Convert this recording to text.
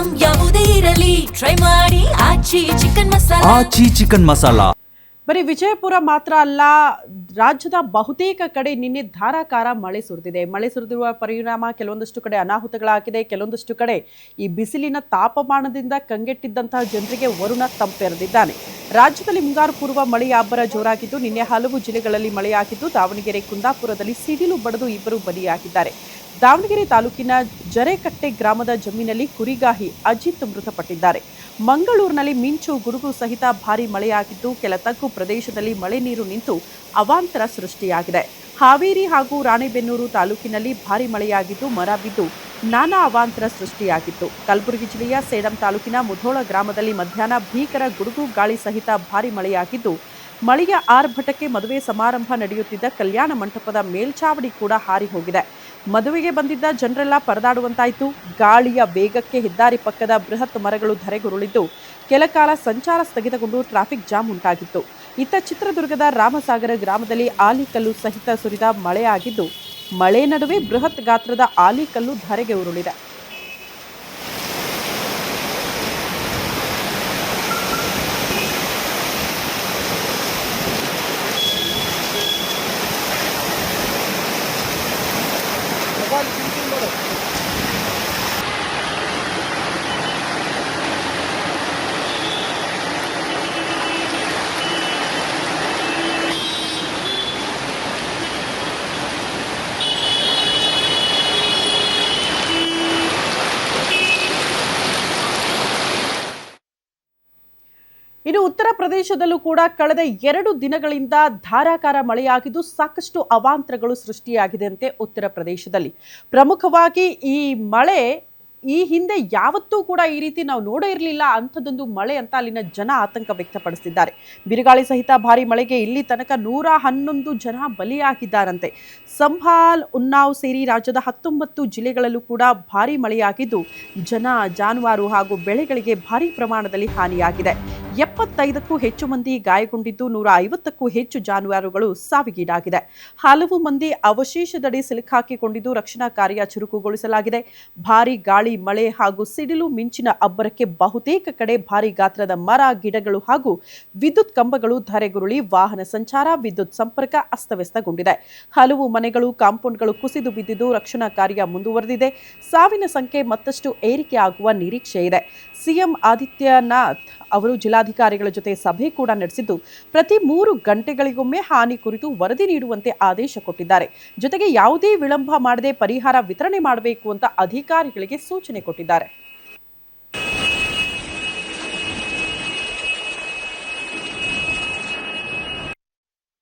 Item ಯಾವುದೇ ಇರಲಿ try ಮಾಡಿ ಆಚಿ ಚಿಕನ್ ಮಸಾಲಾ. ಬರೀ ವಿಜಯಪುರ ಮಾತ್ರ ಅಲ್ಲ, ರಾಜ್ಯದ ಬಹುತೇಕ ಕಡೆ ನಿನ್ನೆ ಧಾರಾಕಾರ ಮಳೆ ಸುರಿದಿದೆ. ಮಳೆ ಸುರಿದಿರುವ ಪರಿಣಾಮ ಕೆಲವೊಂದಷ್ಟು ಕಡೆ ಅನಾಹುತಗಳಾಗಿದೆ. ಕೆಲವೊಂದಷ್ಟು ಕಡೆ ಈ ಬಿಸಿಲಿನ ತಾಪಮಾನದಿಂದ ಕಂಗೆಟ್ಟಿದ್ದಂತಹ ಜನರಿಗೆ ವರುಣ ತಂಪೆರೆದಿದ್ದಾನೆ. ರಾಜ್ಯದಲ್ಲಿ ಮುಂಗಾರು ಪೂರ್ವ ಮಳೆಯ ಅಬ್ಬರ ಜೋರಾಗಿದ್ದು ನಿನ್ನೆ ಹಲವು ಜಿಲ್ಲೆಗಳಲ್ಲಿ ಮಳೆಯಾಗಿದ್ದು ದಾವಣಗೆರೆ, ಕುಂದಾಪುರದಲ್ಲಿ ಸಿಡಿಲು ಬಡಿದು ಇಬ್ಬರು ಬಲಿಯಾಗಿದ್ದಾರೆ. ದಾವಣಗೆರೆ ತಾಲೂಕಿನ ಜರೇಕಟ್ಟೆ ಗ್ರಾಮದ ಜಮೀನಲ್ಲಿ ಕುರಿಗಾಹಿ ಅಜಿತ್ ಮೃತಪಟ್ಟಿದ್ದಾರೆ. ಮಂಗಳೂರಿನಲ್ಲಿ ಮಿಂಚು, ಗುಡುಗು ಸಹಿತ ಭಾರೀ ಮಳೆಯಾಗಿದ್ದು ಕೆಲ ತಗ್ಗು ಪ್ರದೇಶದಲ್ಲಿ ಮಳೆ ನೀರು ನಿಂತು ಅವಾಂತರ ಸೃಷ್ಟಿಯಾಗಿದೆ. ಹಾವೇರಿ ಹಾಗೂ ರಾಣೆಬೆನ್ನೂರು ತಾಲೂಕಿನಲ್ಲಿ ಭಾರೀ ಮಳೆಯಾಗಿದ್ದು ಮರ ಬಿದ್ದು ನಾನಾ ಅವಾಂತರ ಸೃಷ್ಟಿಯಾಗಿತ್ತು. ಕಲಬುರಗಿ ಜಿಲ್ಲೆಯ ಸೇಡಂ ತಾಲೂಕಿನ ಮುಧೋಳ ಗ್ರಾಮದಲ್ಲಿ ಮಧ್ಯಾಹ್ನ ಭೀಕರ ಗುಡುಗು ಗಾಳಿ ಸಹಿತ ಭಾರೀ ಮಳೆಯಾಗಿದ್ದು ಮಳೆಯ ಆರ್ಭಟಕ್ಕೆ ಮದುವೆ ಸಮಾರಂಭ ನಡೆಯುತ್ತಿದ್ದ ಕಲ್ಯಾಣ ಮಂಟಪದ ಮೇಲ್ಚಾವಡಿ ಕೂಡ ಹಾರಿ ಹೋಗಿದೆ. ಮದುವೆಗೆ ಬಂದಿದ್ದ ಜನರೆಲ್ಲ ಪರದಾಡುವಂತಾಯಿತು. ಗಾಳಿಯ ವೇಗಕ್ಕೆ ಹೆದ್ದಾರಿ ಪಕ್ಕದ ಬೃಹತ್ ಮರಗಳು ಧರೆಗುರುಳಿದ್ದು ಕೆಲ ಕಾಲ ಸಂಚಾರ ಸ್ಥಗಿತಗೊಂಡು ಟ್ರಾಫಿಕ್ ಜಾಮ್ ಉಂಟಾಗಿತ್ತು. ಇತ್ತ ಚಿತ್ರದುರ್ಗದ ರಾಮಸಾಗರ ಗ್ರಾಮದಲ್ಲಿ ಆಲಿಕಲ್ಲು ಸಹಿತ ಸುರಿದ ಮಳೆಯಾಗಿದ್ದು ಮಳೆ ನಡುವೆ ಬೃಹತ್ ಗಾತ್ರದ ಆಲಿಕಲ್ಲು ಧರೆಗೆ ಉರುಳಿದೆ. ಇನ್ನು ಉತ್ತರ ಪ್ರದೇಶದಲ್ಲೂ ಕೂಡ ಕಳೆದ 2 ದಿನಗಳಿಂದ ಧಾರಾಕಾರ ಮಳೆಯಾಗಿದ್ದು ಸಾಕಷ್ಟು ಅವಾಂತರಗಳು ಸೃಷ್ಟಿಯಾಗಿದೆಯಂತೆ. ಉತ್ತರ ಪ್ರದೇಶದಲ್ಲಿ ಪ್ರಮುಖವಾಗಿ ಈ ಮಳೆ ಈ ಹಿಂದೆ ಯಾವತ್ತೂ ಕೂಡ ಈ ರೀತಿ ನಾವು ನೋಡೇ ಇರಲಿಲ್ಲ ಅಂಥದ್ದೊಂದು ಮಳೆ ಅಂತ ಅಲ್ಲಿನ ಜನ ಆತಂಕ ವ್ಯಕ್ತಪಡಿಸಿದ್ದಾರೆ. ಬಿರುಗಾಳಿ ಸಹಿತ ಭಾರಿ ಮಳೆಗೆ ಇಲ್ಲಿ ತನಕ 111 ಜನ ಬಲಿಯಾಗಿದ್ದಾರಂತೆ. ಸಂಭಾಲ್, ಉನ್ನಾವ್ ಸೇರಿ ರಾಜ್ಯದ 19 ಜಿಲ್ಲೆಗಳಲ್ಲೂ ಕೂಡ ಭಾರಿ ಮಳೆಯಾಗಿದ್ದು ಜನ, ಜಾನುವಾರು ಹಾಗೂ ಬೆಳೆಗಳಿಗೆ ಭಾರಿ ಪ್ರಮಾಣದಲ್ಲಿ ಹಾನಿಯಾಗಿದೆ. 75ಕ್ಕೂ ಹೆಚ್ಚು ಮಂದಿ ಗಾಯಗೊಂಡಿದ್ದು 150ಕ್ಕೂ ಹೆಚ್ಚು ಜಾನುವಾರುಗಳು ಸಾವಿಗೀಡಾಗಿದೆ. ಹಲವು ಮಂದಿ ಅವಶೇಷದಡಿ ಸಿಲುಕಾಕಿಕೊಂಡಿದ್ದು ರಕ್ಷಣಾ ಕಾರ್ಯ ಚುರುಕುಗೊಳಿಸಲಾಗಿದೆ. ಭಾರಿ ಗಾಳಿ, ಮಳೆ ಹಾಗೂ ಸಿಡಿಲು ಮಿಂಚಿನ ಅಬ್ಬರಕ್ಕೆ ಬಹುತೇಕ ಕಡೆ ಭಾರಿ ಗಾತ್ರದ ಮರ, ಗಿಡಗಳು ಹಾಗೂ ವಿದ್ಯುತ್ ಕಂಬಗಳು ಧರೆಗುರುಳಿ ವಾಹನ ಸಂಚಾರ, ವಿದ್ಯುತ್ ಸಂಪರ್ಕ ಅಸ್ತವ್ಯಸ್ತಗೊಂಡಿದೆ. ಹಲವು ಮನೆಗಳು, ಕಾಂಪೌಂಡ್ಗಳು ಕುಸಿದು ಬಿದ್ದಿದ್ದು ರಕ್ಷಣಾ ಕಾರ್ಯ ಮುಂದುವರೆದಿದೆ. ಸಾವಿನ ಸಂಖ್ಯೆ ಮತ್ತಷ್ಟು ಏರಿಕೆಯಾಗುವ ನಿರೀಕ್ಷೆ ಇದೆ. ಸಿಎಂ ಆದಿತ್ಯನಾಥ್ ಅವರು ಜಿಲ್ಲಾಧಿಕಾರಿಗಳ ಜೊತೆ ಸಭೆ ಕೂಡ ನಡೆಸಿದ್ದು ಪ್ರತಿ 3 ಗಂಟೆಗಳಿಗೊಮ್ಮೆ ಹಾನಿ ಕುರಿತು ವರದಿ ನೀಡುವಂತೆ ಆದೇಶ ಕೊಟ್ಟಿದ್ದಾರೆ. ಜೊತೆಗೆ ಯಾವುದೇ ವಿಳಂಬ ಮಾಡದೆ ಪರಿಹಾರ ವಿತರಣೆ ಮಾಡಬೇಕು ಅಂತ ಅಧಿಕಾರಿಗಳಿಗೆ ಸೂಚನೆ ಕೊಟ್ಟಿದ್ದಾರೆ.